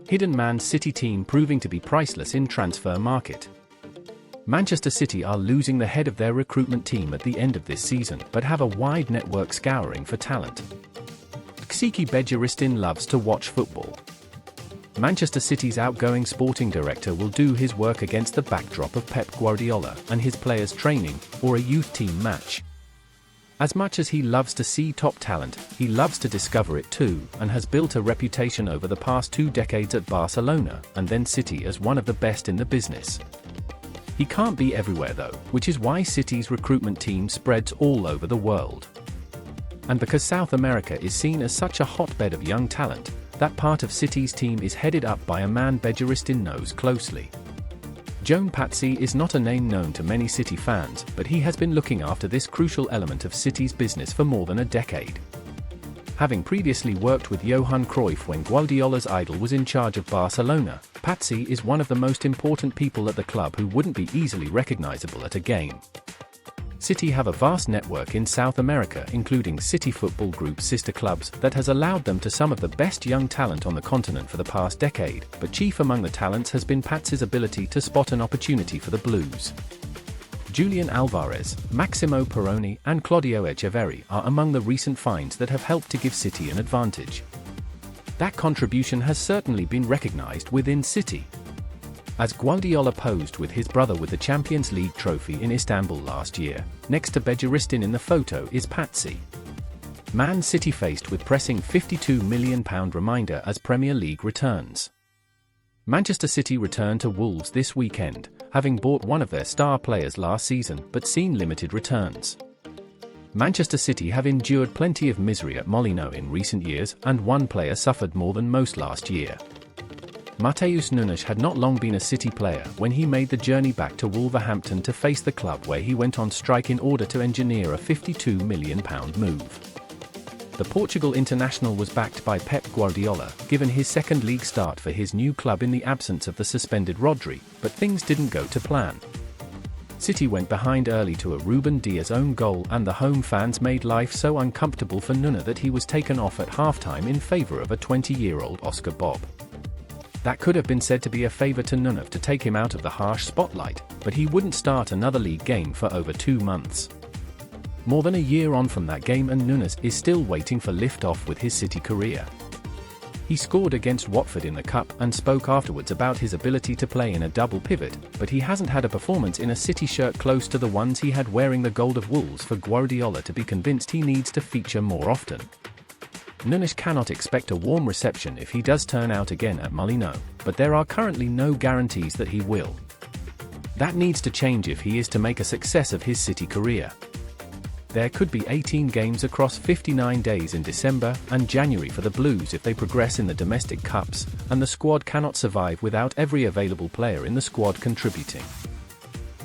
hidden Man City team proving to be priceless in transfer market. Manchester City are losing the head of their recruitment team at the end of this season, but have a wide network scouring for talent. Ksiki Begiristin loves to watch football. Manchester City's outgoing sporting director will do his work against the backdrop of Pep Guardiola and his players' training, or a youth team match. As much as he loves to see top talent, he loves to discover it too, and has built a reputation over the past 2 decades at Barcelona and then City as one of the best in the business. He can't be everywhere though, which is why City's recruitment team spreads all over the world. And because South America is seen as such a hotbed of young talent, that part of City's team is headed up by a man Begiristin knows closely. Joan Patsy is not a name known to many City fans, but he has been looking after this crucial element of City's business for more than a decade. Having previously worked with Johan Cruyff when Guardiola's idol was in charge of Barcelona, Patsy is one of the most important people at the club who wouldn't be easily recognizable at a game. City have a vast network in South America, including City Football Group's sister clubs, that has allowed them to some of the best young talent on the continent for the past decade, but chief among the talents has been Patsy's ability to spot an opportunity for the Blues. Julian Alvarez, Maximo Perroni, and Claudio Echeverri are among the recent finds that have helped to give City an advantage. That contribution has certainly been recognized within City. As Guardiola posed with his brother with the Champions League trophy in Istanbul last year, next to Begiristin in the photo is Patsy. Man City faced with pressing £52 million reminder as Premier League returns. Manchester City return to Wolves this weekend, having bought one of their star players last season but seen limited returns. Manchester City have endured plenty of misery at Molineux in recent years, and one player suffered more than most last year. Matheus Nunes had not long been a City player when he made the journey back to Wolverhampton to face the club, where he went on strike in order to engineer a £52 million move. The Portugal international was backed by Pep Guardiola, given his second league start for his new club in the absence of the suspended Rodri, but things didn't go to plan. City went behind early to a Ruben Dias own goal, and the home fans made life so uncomfortable for Nunes that he was taken off at halftime in favour of a 20-year-old Oscar Bob. That could have been said to be a favour to Nunes to take him out of the harsh spotlight, but he wouldn't start another league game for over 2 months. More than a year on from that game, and Nunes is still waiting for lift-off with his City career. He scored against Watford in the Cup and spoke afterwards about his ability to play in a double pivot, but he hasn't had a performance in a City shirt close to the ones he had wearing the gold of Wolves for Guardiola to be convinced he needs to feature more often. Nunes cannot expect a warm reception if he does turn out again at Molineux, but there are currently no guarantees that he will. That needs to change if he is to make a success of his City career. There could be 18 games across 59 days in December and January for the Blues if they progress in the domestic cups, and the squad cannot survive without every available player in the squad contributing.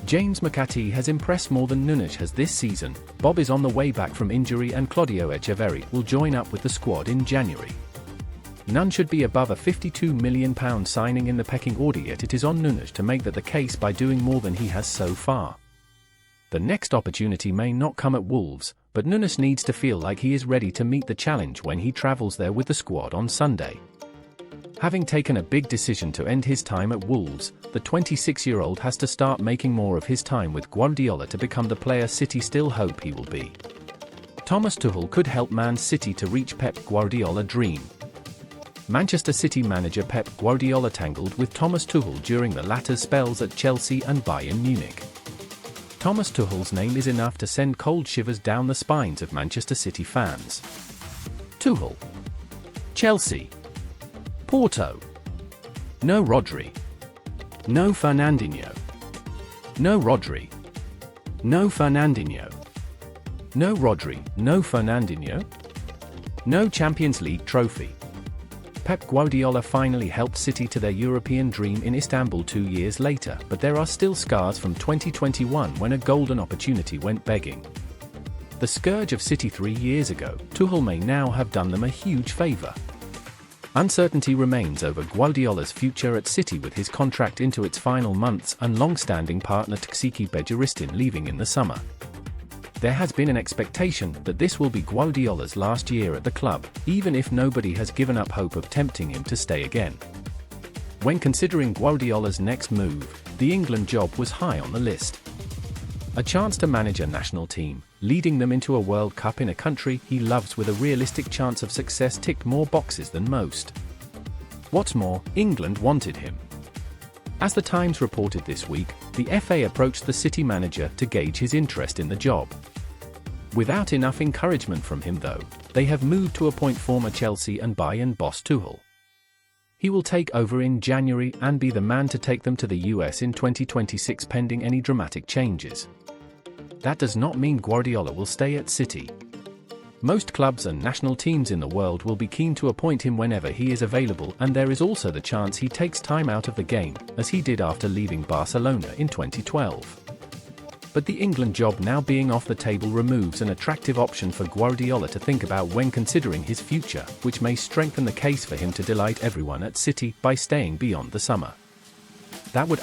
James McAtee has impressed more than Nunes has this season. Bob is on the way back from injury, and Claudio Echeverri will join up with the squad in January. None should be above a £52 million signing in the pecking order, yet it is on Nunes to make that the case by doing more than he has so far. The next opportunity may not come at Wolves, but Nunes needs to feel like he is ready to meet the challenge when he travels there with the squad on Sunday. Having taken a big decision to end his time at Wolves, the 26-year-old has to start making more of his time with Guardiola to become the player City still hope he will be. Thomas Tuchel could help Man City to reach Pep Guardiola's dream. Manchester City manager Pep Guardiola tangled with Thomas Tuchel during the latter's spells at Chelsea and Bayern Munich. Thomas Tuchel's name is enough to send cold shivers down the spines of Manchester City fans. Tuchel. Chelsea. Porto. No Rodri. No Fernandinho. No Rodri. No Fernandinho. No Rodri. No Fernandinho. No Champions League trophy. Pep Guardiola finally helped City to their European dream in Istanbul 2 years later, but there are still scars from 2021 when a golden opportunity went begging. The scourge of City 3 years ago, Tuchel may now have done them a huge favour. Uncertainty remains over Guardiola's future at City, with his contract into its final months and long-standing partner Ksiki Begiristin leaving in the summer. There has been an expectation that this will be Guardiola's last year at the club, even if nobody has given up hope of tempting him to stay again. When considering Guardiola's next move, the England job was high on the list. A chance to manage a national team, leading them into a World Cup in a country he loves with a realistic chance of success ticked more boxes than most. What's more, England wanted him. As the Times reported this week, the FA approached the City manager to gauge his interest in the job. Without enough encouragement from him though, they have moved to appoint former Chelsea and Bayern boss Tuchel. He will take over in January and be the man to take them to the US in 2026 pending any dramatic changes. That does not mean Guardiola will stay at City. Most clubs and national teams in the world will be keen to appoint him whenever he is available, and there is also the chance he takes time out of the game, as he did after leaving Barcelona in 2012. But the England job now being off the table removes an attractive option for Guardiola to think about when considering his future, which may strengthen the case for him to delight everyone at City by staying beyond the summer. That would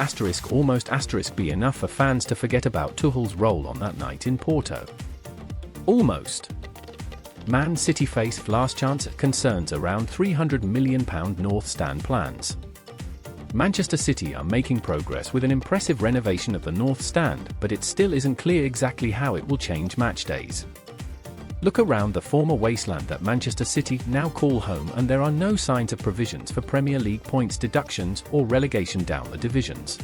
almost be enough for fans to forget about Tuchel's role on that night in Porto. Almost. Man City face last chance concerns around £300 million North Stand plans. Manchester City are making progress with an impressive renovation of the North Stand, but it still isn't clear exactly how it will change match days. Look around the former wasteland that Manchester City now call home, and there are no signs of provisions for Premier League points deductions or relegation down the divisions.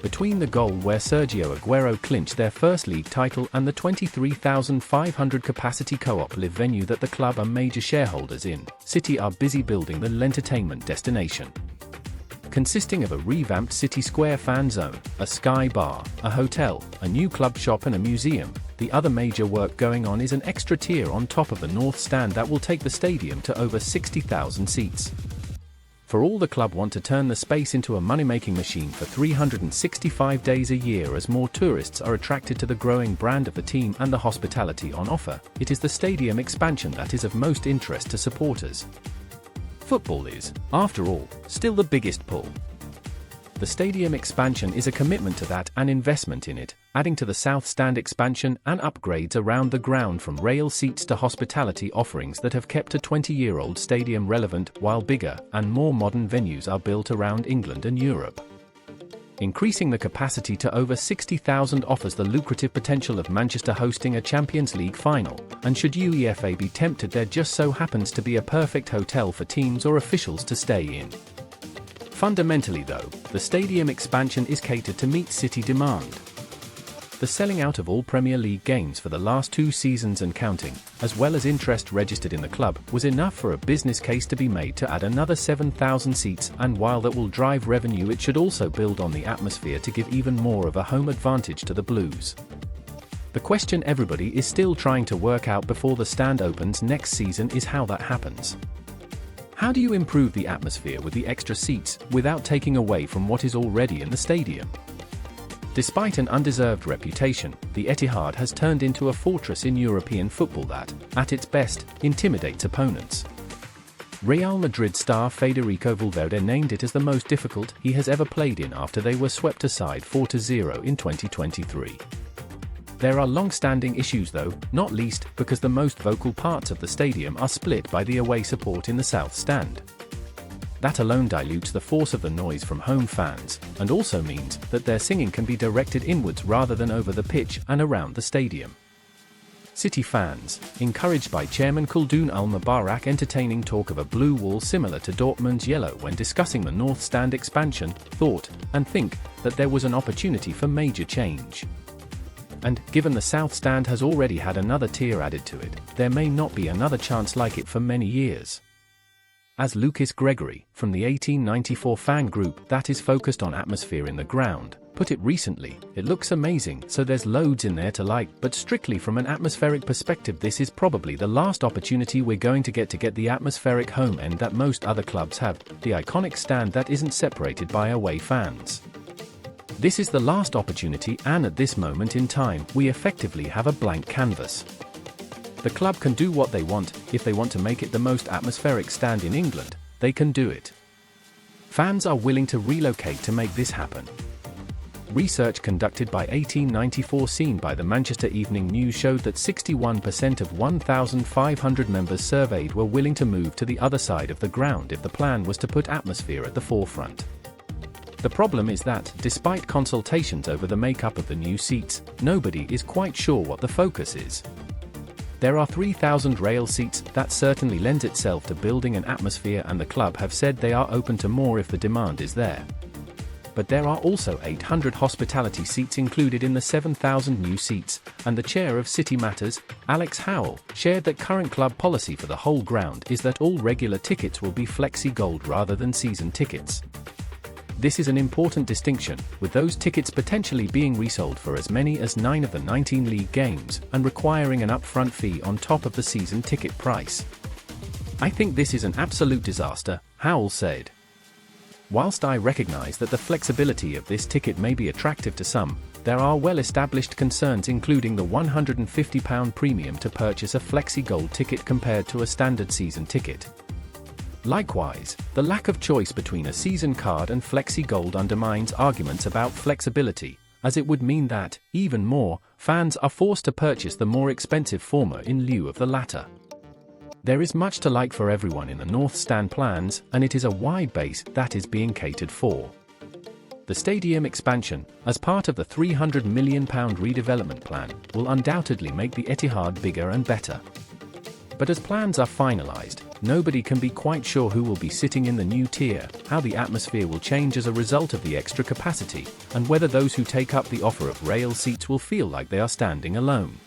Between the goal where Sergio Aguero clinched their first league title and the 23,500 capacity Co-op Live venue that the club are major shareholders in, City are busy building the entertainment destination. Consisting of a revamped City Square fan zone, a Sky Bar, a hotel, a new club shop and a museum, the other major work going on is an extra tier on top of the North Stand that will take the stadium to over 60,000 seats. For all the club want to turn the space into a money-making machine for 365 days a year as more tourists are attracted to the growing brand of the team and the hospitality on offer, it is the stadium expansion that is of most interest to supporters. Football is, after all, still the biggest pull. The stadium expansion is a commitment to that and investment in it, adding to the South Stand expansion and upgrades around the ground from rail seats to hospitality offerings that have kept a 20-year-old stadium relevant, while bigger and more modern venues are built around England and Europe. Increasing the capacity to over 60,000 offers the lucrative potential of Manchester hosting a Champions League final, and should UEFA be tempted, there just so happens to be a perfect hotel for teams or officials to stay in. Fundamentally though, the stadium expansion is catered to meet City demand. The selling out of all Premier League games for the last 2 seasons and counting, as well as interest registered in the club, was enough for a business case to be made to add another 7,000 seats, and while that will drive revenue, it should also build on the atmosphere to give even more of a home advantage to the Blues. The question everybody is still trying to work out before the stand opens next season is how that happens. How do you improve the atmosphere with the extra seats without taking away from what is already in the stadium? Despite an undeserved reputation, the Etihad has turned into a fortress in European football that, at its best, intimidates opponents. Real Madrid star Federico Valverde named it as the most difficult he has ever played in after they were swept aside 4-0 in 2023. There are long-standing issues though, not least because the most vocal parts of the stadium are split by the away support in the South Stand. That alone dilutes the force of the noise from home fans, and also means that their singing can be directed inwards rather than over the pitch and around the stadium. City fans, encouraged by Chairman Khaldoon Al-Mubarak entertaining talk of a blue wall similar to Dortmund's yellow when discussing the North Stand expansion, thought and think that there was an opportunity for major change. And, given the South Stand has already had another tier added to it, there may not be another chance like it for many years. As Lucas Gregory, from the 1894 fan group that is focused on atmosphere in the ground, put it recently, it looks amazing, so there's loads in there to like, but strictly from an atmospheric perspective this is probably the last opportunity we're going to get the atmospheric home end that most other clubs have, the iconic stand that isn't separated by away fans. This is the last opportunity, and at this moment in time, we effectively have a blank canvas. The club can do what they want. If they want to make it the most atmospheric stand in England, they can do it. Fans are willing to relocate to make this happen. Research conducted by 1894 seen by the Manchester Evening News showed that 61% of 1,500 members surveyed were willing to move to the other side of the ground if the plan was to put atmosphere at the forefront. The problem is that, despite consultations over the makeup of the new seats, nobody is quite sure what the focus is. There are 3,000 rail seats. That certainly lends itself to building an atmosphere, and the club have said they are open to more if the demand is there. But there are also 800 hospitality seats included in the 7,000 new seats, and the chair of City Matters, Alex Howell, shared that current club policy for the whole ground is that all regular tickets will be Flexi Gold rather than season tickets. This is an important distinction, with those tickets potentially being resold for as many as 9 of the 19 league games, and requiring an upfront fee on top of the season ticket price. "I think this is an absolute disaster," Howell said. "Whilst I recognise that the flexibility of this ticket may be attractive to some, there are well-established concerns, including the £150 premium to purchase a Flexi Gold ticket compared to a standard season ticket. Likewise, the lack of choice between a season card and Flexi Gold undermines arguments about flexibility, as it would mean that, even more, fans are forced to purchase the more expensive former in lieu of the latter. There is much to like for everyone in the North Stand plans, and it is a wide base that is being catered for. The stadium expansion, as part of the £300 million redevelopment plan, will undoubtedly make the Etihad bigger and better. But as plans are finalised, nobody can be quite sure who will be sitting in the new tier, how the atmosphere will change as a result of the extra capacity, and whether those who take up the offer of rail seats will feel like they are standing alone.